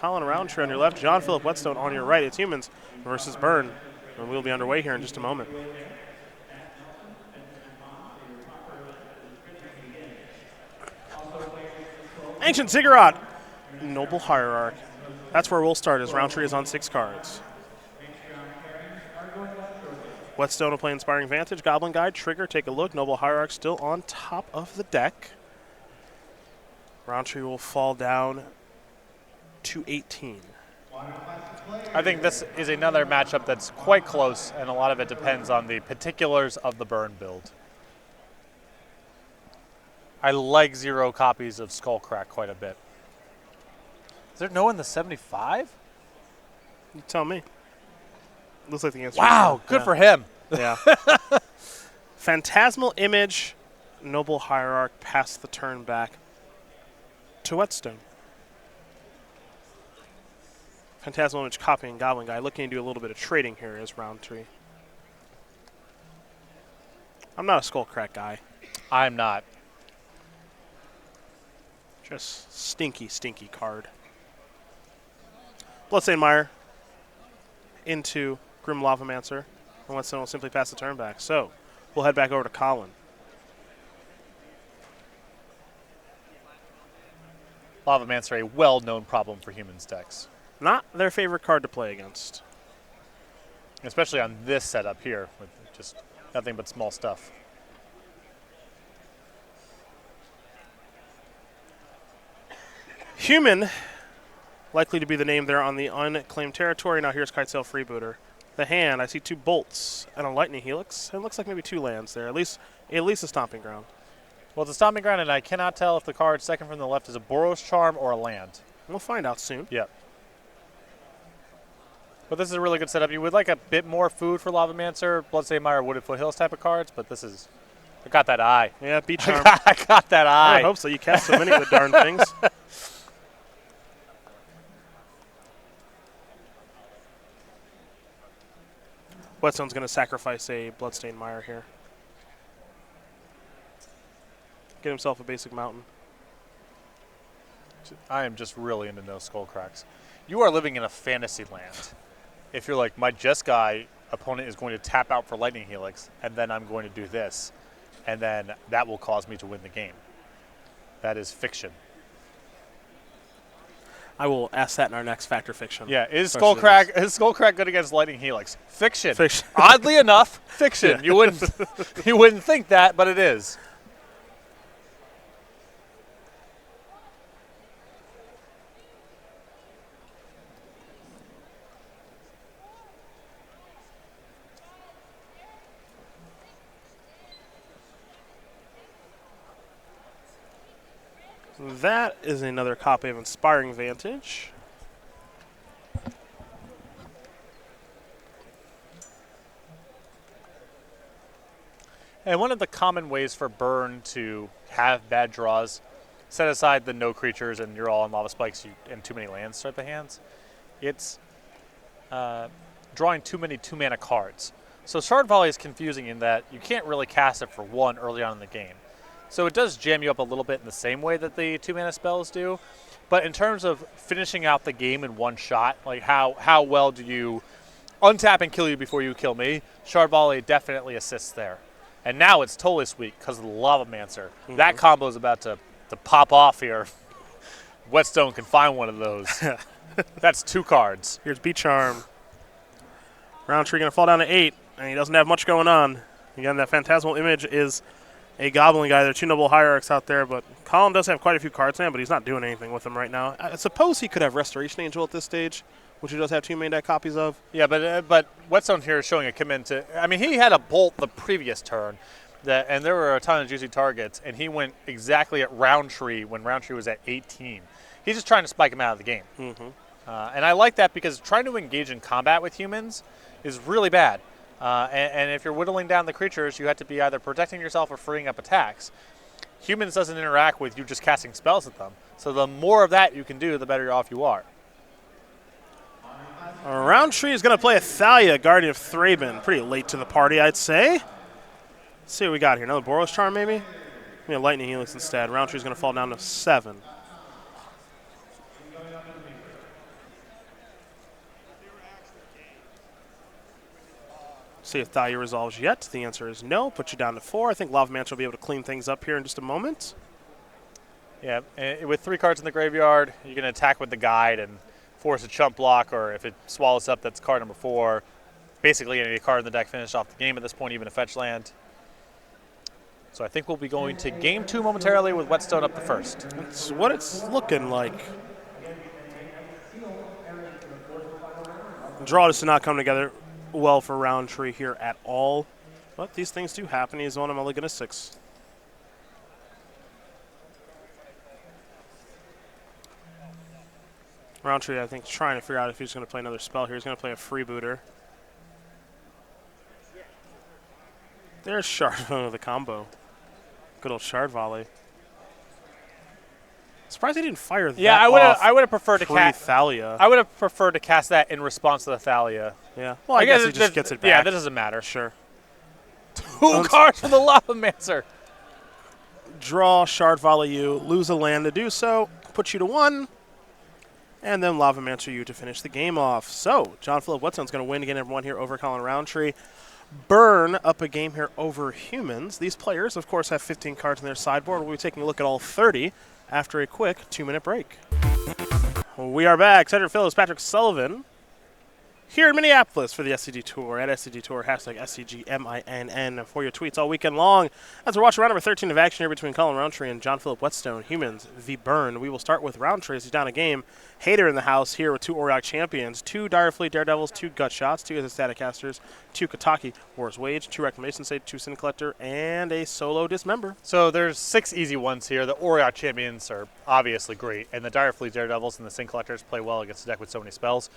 Collin Rountree on your left, John Phillip Whetstone on your right. It's Humans versus Burn, and we'll be underway here in just a moment. Ancient Ziggurat, Noble Hierarch. That's where we'll start, as Rountree is on 6 cards. Whetstone will play Inspiring Vantage, Goblin Guide, Trigger, take a look. Noble Hierarch still on top of the deck. Rountree will fall down to 18. I think this is another matchup that's quite close, and a lot of it depends on the particulars of the Burn build. I like 0 copies of Skullcrack quite a bit. Is there no in the 75? You tell me. Looks like the answer. Wow, good for him. Yeah. Phantasmal Image, Noble Hierarch, pass the turn back to Whetstone. Phantasmal Image copying Goblin Guy, looking to do a little bit of trading here as Rountree. I'm not a Skullcrack guy. I'm not. Just stinky, stinky card. Bloodstained Mire into Grim Lavamancer, and Whetstone will simply pass the turn back. So we'll head back over to Collin. Lavamancer, a well-known problem for Humans decks. Not their favorite card to play against. Especially on this setup here, with just nothing but small stuff. Human, likely to be the name there on the unclaimed territory. Now here's Kitesail Freebooter. The hand, I see 2 bolts and a Lightning Helix. It looks like maybe 2 lands there, at least a Stomping Ground. Well, it's a Stomping Ground, and I cannot tell if the card second from the left is a Boros Charm or a land. We'll find out soon. Yep. But this is a really good setup. You would like a bit more food for Lavamancer, Bloodstained Mire, Wooded Foothills type of cards, but this is... I got that eye. Yeah, Beat Charm. I got that eye. I hope so. You cast so many of the darn things. Whetstone's going to sacrifice a Bloodstained Mire here. Get himself a basic mountain. I am just really into no Skullcracks. You are living in a fantasy land. If you're like, my Jeskai opponent is going to tap out for Lightning Helix, and then I'm going to do this, and then that will cause me to win the game. That is fiction. I will ask that in our next Fact or Fiction. Yeah, is Skullcrack good against Lightning Helix? Fiction. Fiction. Oddly enough, fiction. Yeah. You wouldn't think that, but it is. That is another copy of Inspiring Vantage. And one of the common ways for Burn to have bad draws, set aside the no creatures and you're all on lava spikes and too many lands start the hands, it's drawing too many 2-mana cards. So Shard Volley is confusing in that you can't really cast it for 1 early on in the game. So it does jam you up a little bit in the same way that the 2-mana spells do. But in terms of finishing out the game in one shot, like how well do you untap and kill you before you kill me, Shard Volley definitely assists there. And now it's totally sweet because of the Lavamancer. Mm-hmm. That combo is about to pop off here. Whetstone can find one of those. That's 2 cards. Here's Beat Charm. Rountree going to fall down to 8, and he doesn't have much going on. Again, that Phantasmal Image is a Goblin Guy. There are 2 Noble Hierarchs out there, but Collin does have quite a few cards now, but he's not doing anything with them right now. I suppose he could have Restoration Angel at this stage, which he does have 2 main deck copies of. Yeah, but Whetstone here is showing a commitment to... I mean, he had a Bolt the previous turn, and there were a ton of juicy targets, and he went exactly at Rountree when Rountree was at 18. He's just trying to spike him out of the game. Mm-hmm. And I like that because trying to engage in combat with humans is really bad. And if you're whittling down the creatures, you have to be either protecting yourself or freeing up attacks. Humans doesn't interact with you just casting spells at them. So the more of that you can do, the better off you are. Rountree is going to play a Thalia, Guardian of Thraben. Pretty late to the party, I'd say. Let's see what we got here. Another Boros Charm, maybe? Maybe a Lightning Helix instead. Rountree is going to fall down to 7. See if Thalia resolves yet. The answer is no. Put you down to 4. I think Lavamancer will be able to clean things up here in just a moment. Yeah, with 3 cards in the graveyard, you can attack with the guide and force a chump block, or if it swallows up, that's card number 4. Basically, any card in the deck finished off the game at this point, even a fetch land. So I think we'll be going to game 2 momentarily with Whetstone up the first. That's what it's looking like. Draw just did not come together well for Rountree here at all. But these things do happen. He's on a mulligan of 6. Rountree, I think, is trying to figure out if he's going to play another spell here. He's going to play a freebooter. There's Shard of the combo. Good old Shard volley. Surprised he didn't fire that. Yeah, I would have preferred to cast Thalia. I would have preferred to cast that in response to the Thalia. Yeah. Well, I guess he just gets it back. Yeah, that doesn't matter. Sure. 2 cards for the Lavamancer. Draw, Shard volley you, lose a land to do so, put you to 1, and then Lavamancer you to finish the game off. So, John Phillip Whetstone's going to win again, everyone here over Collin Rountree. Burn up a game here over Humans. These players, of course, have 15 cards in their sideboard. We'll be taking a look at all 30 after a quick 2-minute break. We are back. Cedric Phillips, Patrick Sullivan, here in Minneapolis for the SCG Tour, at SCG Tour, hashtag SCGMINN for your tweets all weekend long. As we're watching round number 13 of action here between Collin Rountree and John Phillip Whetstone, Humans v. Burn. We will start with Rountree as he's down a game. Hater in the house here with 2 Auriok champions, 2 Direfleet Daredevils, 2 Gut Shots, 2 as a static casters, 2 Kataki War's Wage, 2 Reclamation Sage, 2 Sin Collector, and a solo Dismember. So there's 6 easy ones here. The Auriok champions are obviously great, and the Direfleet Daredevils and the Sin Collectors play well against a deck with so many spells.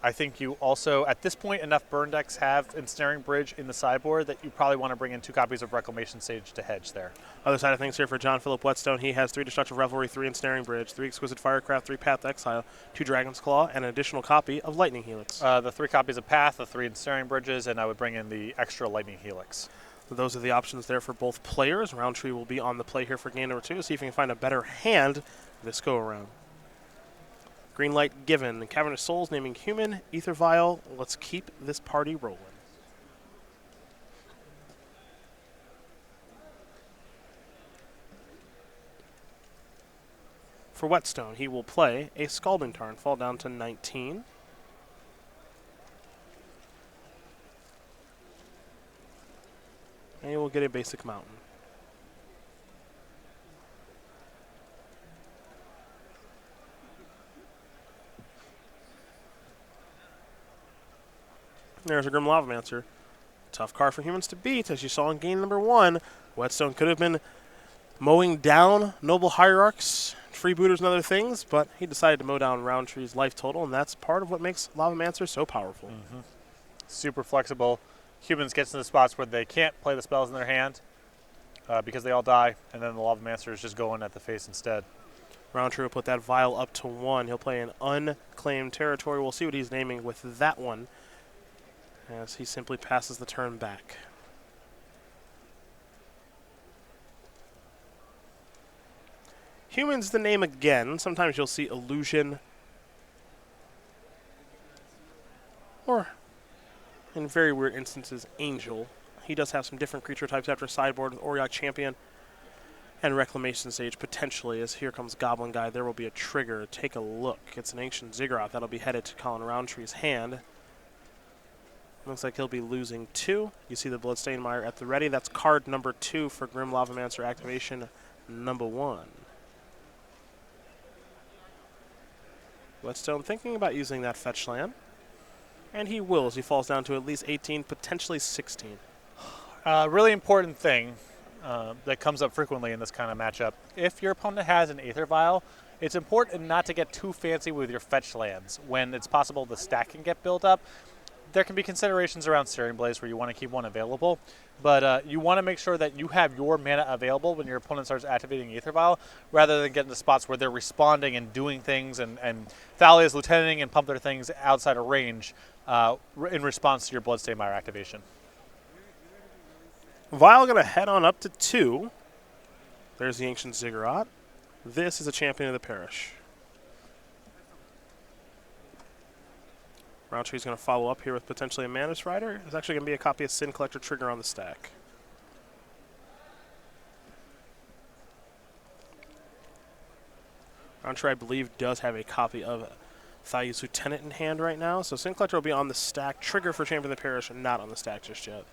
I think you also, at this point, enough burn decks have Ensnaring Bridge in the sideboard that you probably want to bring in 2 copies of Reclamation Sage to hedge there. Other side of things here for John Phillip Whetstone, he has 3 Destructive Revelry, 3 Ensnaring Bridge, 3 Exquisite Firecraft, 3 Path to Exile, 2 Dragon's Claw, and an additional copy of Lightning Helix. The 3 copies of Path, the 3 Ensnaring Bridges, and I would bring in the extra Lightning Helix. So those are the options there for both players. Rountree will be on the play here for game number 2, see if he can find a better hand this go-around. Green light given. Cavernous Souls naming Human, Ether Vial. Let's keep this party rolling. For Whetstone, he will play a Scalding Tarn, fall down to 19. And he will get a basic mountain. There's a Grim Lavamancer. Tough card for Humans to beat, as you saw in game number 1. Whetstone could have been mowing down Noble Hierarchs, freebooters, and other things, but he decided to mow down Rountree's life total, and that's part of what makes Lavamancer so powerful. Super flexible. Humans gets to the spots where they can't play the spells in their hand because they all die, and then the Lavamancer is just going at the face instead. Rountree will put that vial up to 1. He'll play an unclaimed territory. We'll see what he's naming with that one, as he simply passes the turn back. Humans the name again. Sometimes you'll see Illusion, or in very weird instances, Angel. He does have some different creature types after sideboard with Auriok Champion and Reclamation Sage potentially, as here comes Goblin Guy. There will be a trigger. Take a look. It's an Ancient Ziggurat. That'll be headed to Collin Rountree's hand. Looks like he'll be losing 2. You see the Bloodstained Mire at the ready. That's card number 2 for Grim Lavamancer activation number 1. Whetstone thinking about using that fetch land. And he will, as he falls down to at least 18, potentially 16. Really important thing that comes up frequently in this kind of matchup. If your opponent has an Aether Vial, it's important not to get too fancy with your fetch lands. When it's possible the stack can get built up, there can be considerations around Searing Blaze where you want to keep one available, but you want to make sure that you have your mana available when your opponent starts activating Aether Vial, rather than get into spots where they're responding and doing things, and Thalia's lieutenanting and pump their things outside of range in response to your Bloodstained Mire activation. Vial going to head on up to 2. There's the Ancient Ziggurat. This is a Champion of the Parish. Roundtree's going to follow up here with potentially a Mantis Rider. There's actually going to be a copy of Sin Collector Trigger on the stack. Rountree, I believe, does have a copy of Thalia's Lieutenant in hand right now, so Sin Collector will be on the stack. Trigger for Champion of the Parish, not on the stack just yet.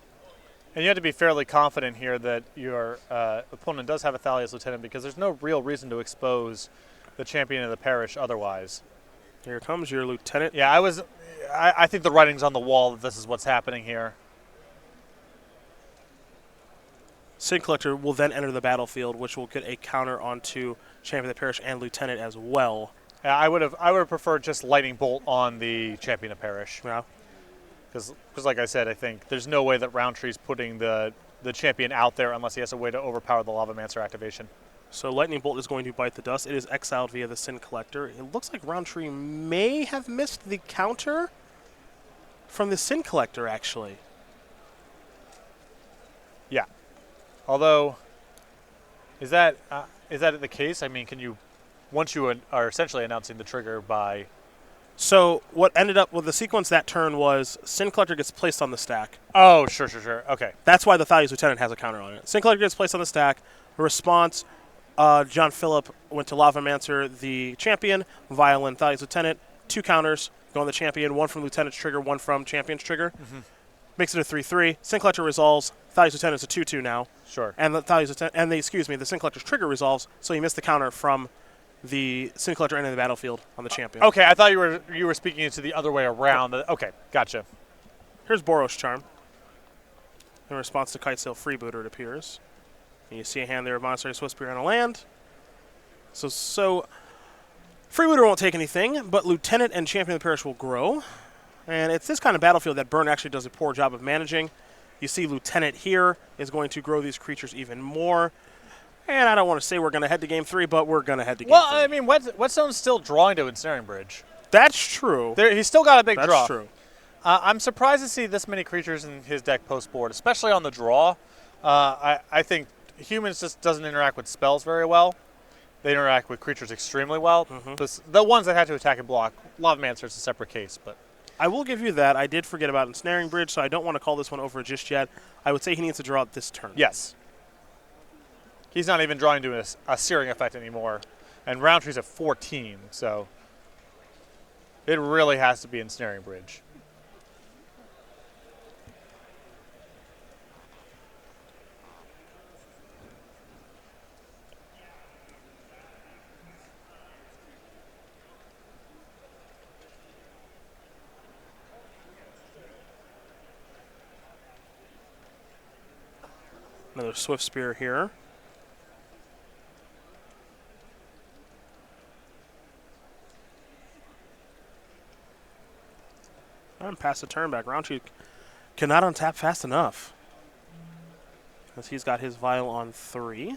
And you have to be fairly confident here that your opponent does have a Thalia's Lieutenant, because there's no real reason to expose the Champion of the Parish otherwise. Here comes your Lieutenant. Yeah, I think the writing's on the wall that this is what's happening here. Sin Collector will then enter the battlefield, which will get a counter onto Champion of the Parish and Lieutenant as well. Yeah, I would have preferred just Lightning Bolt on the Champion of Parish. Yeah. Because like I said, I think there's no way that Rountree's putting the champion out there unless he has a way to overpower the Lavamancer activation. So Lightning Bolt is going to bite the dust. It is exiled via the Sin Collector. It looks like Rountree may have missed the counter from the Sin Collector, actually. Yeah. Although, is that the case? I mean, can you, once you are essentially announcing the trigger by... So what ended up with the sequence that turn was Sin Collector gets placed on the stack. Oh, sure. Okay. That's why the Thalia's Lieutenant has a counter on it. Sin Collector gets placed on the stack. Response, John Phillip went to Lavamancer, the champion, Violin, Thalia's Lieutenant, 2 counters, go on the champion, 1 from Lieutenant's trigger, 1 from champion's trigger. Mm-hmm. Makes it a 3-3. Sin Collector resolves. Thalia's Lieutenant is a 2-2 now. Sure. And the Sin Collector's trigger resolves, so he missed the counter from the Sin Collector entering the battlefield on the champion. Okay, I thought you were speaking into the other way around. Okay, gotcha. Here's Boros Charm. In response to Kitesail Freebooter, it appears. And you see a hand there of Monastery Swiftspear on a land. So Freebooter won't take anything, but Lieutenant and Champion of the Parish will grow. And it's this kind of battlefield that Burn actually does a poor job of managing. You see Lieutenant here is going to grow these creatures even more. And I don't want to say we're going to head to Game 3, but we're going to head to Game 3. Well, I mean, Whetstone's still drawing to Ensnaring Bridge. That's true. He's still got a big draw. That's true. I'm surprised to see this many creatures in his deck post-board, especially on the draw. I think humans just doesn't interact with spells very well. They interact with creatures extremely well. Mm-hmm. The ones that had to attack and block, Lavamancer is a separate case. But I will give you that. I did forget about Ensnaring Bridge, so I don't want to call this one over just yet. I would say he needs to draw it this turn. Yes. He's not even drawing to a searing effect anymore. And Rountree's at 14, so it really has to be Ensnaring Bridge. Another Swiftspear here. And pass the turn back. Rountree cannot untap fast enough. As he's got his Vial on 3.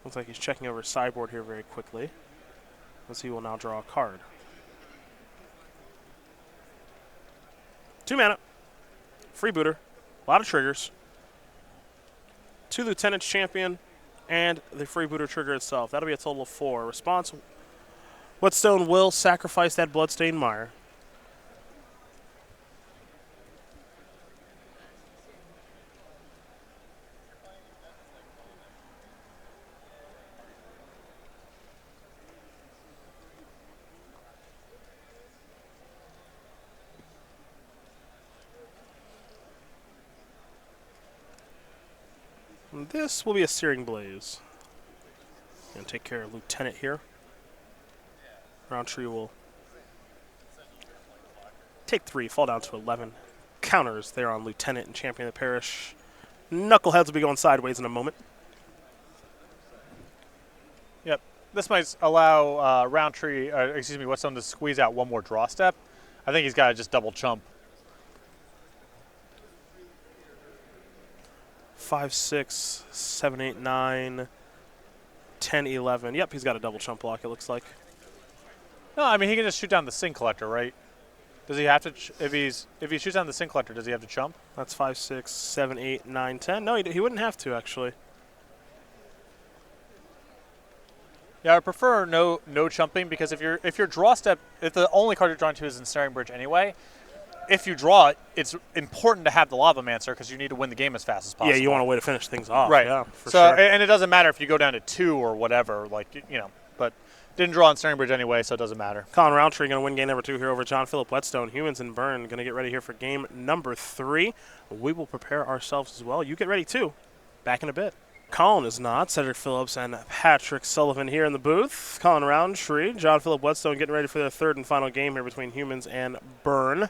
Looks like he's checking over his sideboard here very quickly. As he will now draw a card. 2 mana. Freebooter. A lot of triggers. 2 Lieutenant's Champion and the Freebooter trigger itself. That'll be a total of 4. Response: Whetstone will sacrifice that Bloodstained Mire. And this will be a Searing Blaze. Gonna take care of Lieutenant here. Rountree will take 3, fall down to 11. Counters there on Lieutenant and Champion of the Parish. Knuckleheads will be going sideways in a moment. Yep. This might allow Whetstone to squeeze out one more draw step. I think he's got to just double chump. 5, 6, 7, 8, 9, 10, 11. Yep, he's got a double chump block, it looks like. No, I mean, he can just shoot down the Sin Collector, right? Does he have to, if he shoots down the Sin Collector, does he have to chump? That's 5, 6, 7, 8, 9, 10. No, he wouldn't have to, actually. Yeah, I prefer no chumping, because if your draw step, if the only card you're drawing to is Ensnaring Bridge anyway, if you draw it, it's important to have the Lavamancer because you need to win the game as fast as possible. Yeah, you want a way to finish things off. Right. Yeah, for so, sure. And it doesn't matter if you go down to 2 or whatever, like, but didn't draw Ensnaring Bridge anyway, so it doesn't matter. Collin Rountree going to win game number 2 here over John Phillip Whetstone. Humans and Burn going to get ready here for game number 3. We will prepare ourselves as well. You get ready too. Back in a bit. Collin is not. Cedric Phillips and Patrick Sullivan here in the booth. Collin Rountree, John Phillip Whetstone getting ready for their third and final game here between Humans and Burn.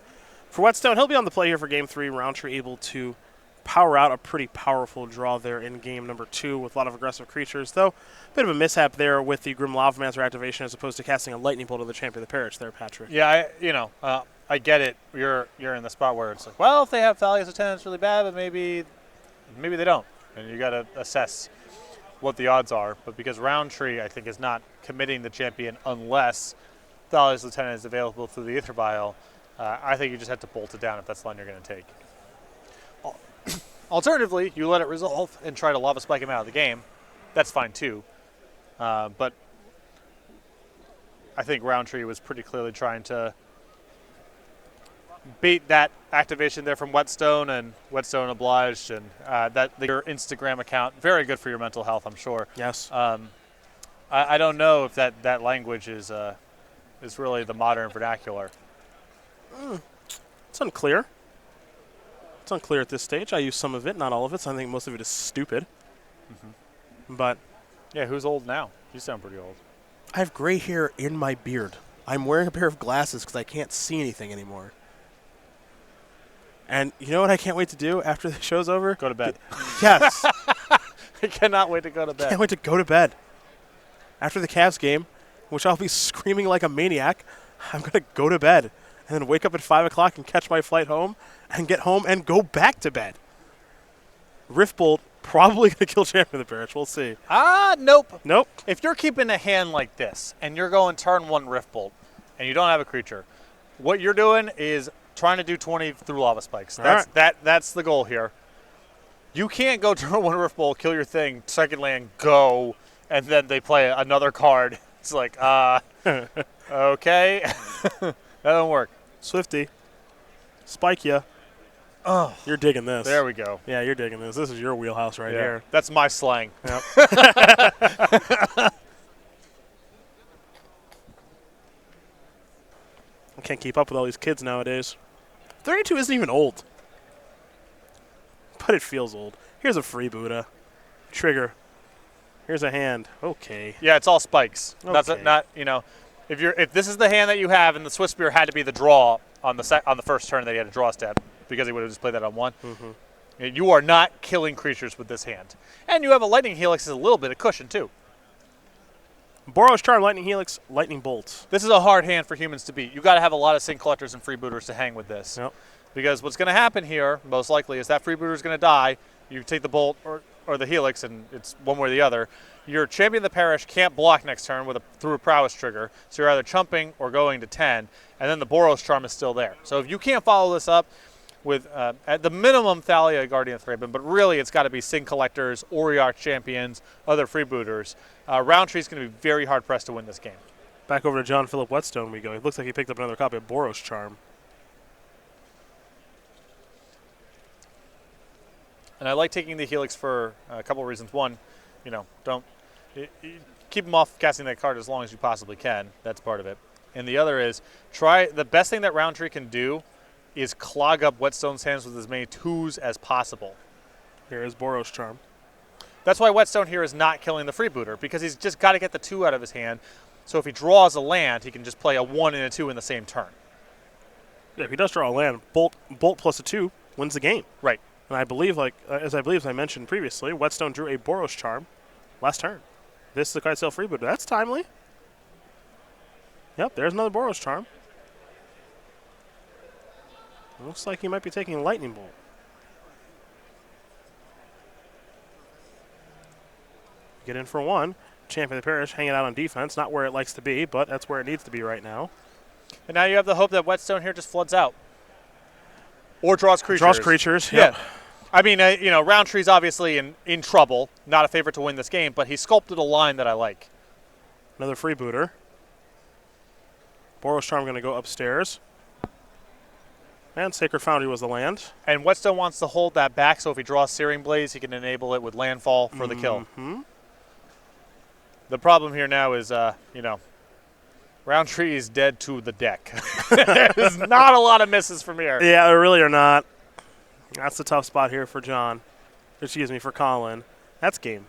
For Whetstone, he'll be on the play here for game 3. Rountree able to power out a pretty powerful draw there in game number 2 with a lot of aggressive creatures, though a bit of a mishap there with the Grim Lavamancer activation as opposed to casting a Lightning Bolt of the Champion of the Parish there, Patrick. Yeah, I get it. You're in the spot where it's like, well, if they have Thalia's Attendance really bad, but maybe they don't. And you got to assess what the odds are. But because Rountree, I think, is not committing the champion unless Thalia's Lieutenant is available through the Aether Vial, I think you just have to bolt it down if that's the line you're going to take. Alternatively, you let it resolve and try to Lava Spike him out of the game. That's fine too. But I think Rountree was pretty clearly trying to bait that activation there from Whetstone, and Whetstone obliged, and your Instagram account, very good for your mental health, I'm sure. Yes. I don't know if that language is really the modern vernacular. It's unclear. It's unclear at this stage. I use some of it, not all of it, so I think most of it is stupid. But yeah, who's old now? You sound pretty old. I have gray hair in my beard. I'm wearing a pair of glasses because I can't see anything anymore. And you know what I can't wait to do after the show's over? Go to bed. Yes. I cannot wait to go to bed. Can't wait to go to bed. After the Cavs game, which I'll be screaming like a maniac, I'm going to go to bed and then wake up at 5 o'clock and catch my flight home and get home and go back to bed. Rift Bolt probably going to kill Champion of the Parish. We'll see. Nope. Nope. If you're keeping a hand like this and you're going turn 1 Rift Bolt and you don't have a creature, what you're doing is trying to do 20 through Lava Spikes. That's the goal here. You can't go turn 1 Rift Bolt, kill your thing, second land, go, and then they play another card. It's like, okay. That don't work. Swifty. Spike ya. Oh, you're digging this. There we go. Yeah, you're digging this. This is your wheelhouse right here. That's my slang. Yep. I can't keep up with all these kids nowadays. 32 isn't even old. But it feels old. Here's a free Buddha. Trigger. Here's a hand. Okay. Yeah, it's all spikes. Okay. That's not, if this is the hand that you have, and the Swift Spear had to be the draw on the first turn that he had a draw step, because he would have just played that on 1. You are not killing creatures with this hand. And you have a Lightning Helix as a little bit of cushion, too. Boros Charm, Lightning Helix, Lightning Bolt. This is a hard hand for humans to beat. You've got to have a lot of Sync Collectors and Freebooters to hang with this. Yep. Because what's going to happen here, most likely, is that Freebooter is going to die. You take the Bolt or the Helix, and it's one way or the other. Your Champion of the Parish can't block next turn through a Prowess trigger, so you're either chumping or going to 10, and then the Boros Charm is still there. So if you can't follow this up with, at the minimum, Thalia, Guardian of Thraben, but really it's got to be Sync Collectors, Oriarch Champions, other Freebooters. Roundtree is going to be very hard-pressed to win this game. Back over to John Phillip Whetstone we go. It looks like he picked up another copy of Boros Charm. And I like taking the Helix for a couple of reasons. One, don't keep them off casting that card as long as you possibly can. That's part of it. And the other is the best thing that Rountree can do is clog up Whetstone's hands with as many 2s as possible. Here is Boros Charm. That's why Whetstone here is not killing the Freebooter, because he's just got to get the 2 out of his hand. So if he draws a land, he can just play a 1 and a 2 in the same turn. Yeah, if he does draw a land, Bolt plus a 2 wins the game. Right. And I believe, as I mentioned previously, Whetstone drew a Boros Charm last turn. This is the Kitesail Freebooter. That's timely. Yep, there's another Boros Charm. Looks like he might be taking Lightning Bolt. Get in for 1. Champion of the Parish hanging out on defense. Not where it likes to be, but that's where it needs to be right now. And now you have the hope that Whetstone here just floods out. Or draws creatures. Draws creatures, yep. Yeah. I mean, Rountree's obviously in trouble. Not a favorite to win this game, but he sculpted a line that I like. Another freebooter. Boros Charm going to go upstairs. And Sacred Foundry was the land. And Whetstone wants to hold that back, so if he draws Searing Blaze, he can enable it with landfall for the kill. The problem here now is, Rountree is dead to the deck. There's not a lot of misses from here. Yeah, there really are not. That's the tough spot here for John. Excuse me, for Collin. That's game.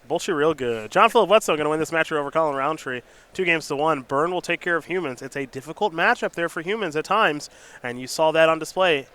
Bullshit real good. John Phillip Whetstone going to win this match over Collin Rountree. 2-1. Burn will take care of humans. It's a difficult matchup there for humans at times, and you saw that on display